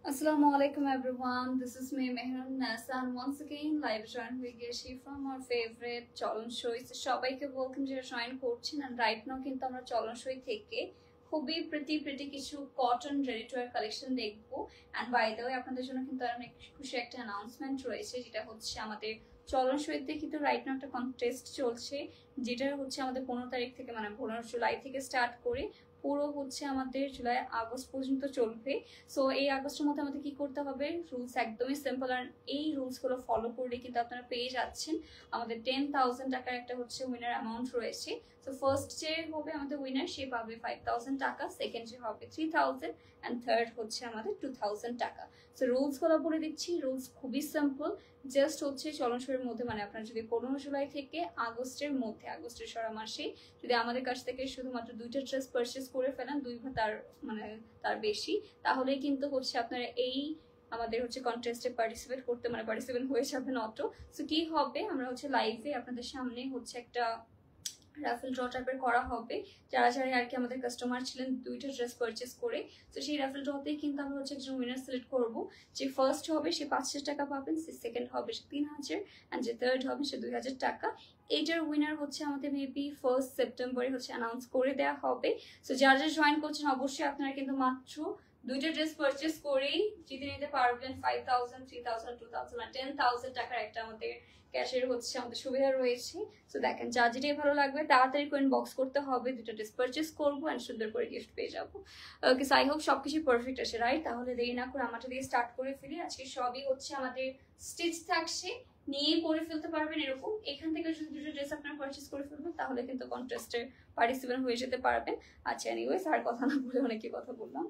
Assalamu alaikum everyone. This is me Mehran Nasa and once again live join হয়ে গেছি from our favorite চলন সই। সবাইকে welcome যারা জয়েন করছেন and right now কিন্তু আমরা চলন সই থেকে খুবই প্রিটি কিছু cotton ready to wire collection দেখবো। and by the way আপনাদের জন্য কিন্তু অনেক খুশি একটা অ্যানাউন্সমেন্ট রয়েছে, যেটা হচ্ছে আমাদের চলন সইতে কিন্তু রাইট নাও একটা কন্টেস্ট চলছে, যেটা হচ্ছে আমাদের 15 তারিখ থেকে মানে 15 জুলাই থেকে স্টার্ট করে পুরো হচ্ছে আমাদের জুলাই আগস্ট পর্যন্ত চলবে। সো এই আগস্টের মধ্যে আমাদের কি করতে হবে, রুলস একদমই সিম্পল, আর এই রুলসগুলো ফলো করলে কিন্তু আপনারা পেয়ে যাচ্ছেন আমাদের 10,000 টাকার একটা হচ্ছে উইনার অ্যামাউন্ট রয়েছে। সো ফার্স্ট যে হবে আমাদের উইনার সে পাবে 5,000 টাকা, সেকেন্ড যে হবে 3,000 অ্যান্ড থার্ড হচ্ছে আমাদের 2,000 টাকা। সো রুলসগুলো বলে দিচ্ছি, রুলস খুবই সিম্পল, জাস্ট হচ্ছে চলন সইয়ের মধ্যে মানে আপনারা যদি 15 জুলাই থেকে আগস্টের মধ্যে আগস্টের সারা মাসে যদি আমাদের কাছ থেকে শুধুমাত্র 2টা ড্রেস পারচেস করে ফেলেন, 2 বা তার বেশি, তাহলে কিন্তু হচ্ছে আপনারা এই আমাদের হচ্ছে কন্টেস্টে পার্টিসিপেট হয়ে যাবেন অটো। সো কি হবে, আমরা হচ্ছে লাইভে আপনাদের সামনে হচ্ছে একটা রাফেল ড্র টাইপের করা হবে, যারা আর কি আমাদের কাস্টমার ছিলেন 2টা ড্রেস পারচেস করে। তো সেই রাফেল ড্রতেই কিন্তু আমরা হচ্ছে একজন উইনার সিলেক্ট করবো। যে ফার্স্ট হবে সে 5,000 টাকা পাবেন, যে সেকেন্ড হবে সে 3,000 অ্যান্ড যে থার্ড হবে সে 2,000 টাকা। এইটার উইনার হচ্ছে আমাদের মেবি 1 সেপ্টেম্বরে হচ্ছে অ্যানাউন্স করে দেওয়া হবে। সো যারা জয়েন করছেন অবশ্যই আপনারা কিন্তু মাত্র 2টা ড্রেস পারচেস করেই জিতে নিতে পারবেন 5,000, 3,000, 2,000 আর 10,000 টাকার একটা আমাদের ক্যাশের হচ্ছে আমাদের সুবিধা রয়েছে। সো দেখেন যার যেটাই ভালো লাগবে তাড়াতাড়ি করে ইনবক্স করতে হবে, 2টা ড্রেস পারচেস করবো অ্যান্ড সুন্দর করে গিফট পেয়ে যাবো। ওকে, সো আই হোপ সবকিছু পারফেক্ট আছে, রাইট? তাহলে দেরি না করে আমারটা দিয়ে স্টার্ট করে ফেলি। আজকে সবই হচ্ছে আমাদের স্টিচ থাকছে, নিয়ে পরে ফেলতে পারবেন এরকম। এখান থেকে যদি 2টা ড্রেস আপনারা পারচেস করে ফেলবেন তাহলে কিন্তু কন্টেস্টে পার্টিসিপেন্ট হয়ে যেতে পারবেন। আচ্ছা, এনিওয়েজ আর কথা না বলে অনেকই কথা বললাম।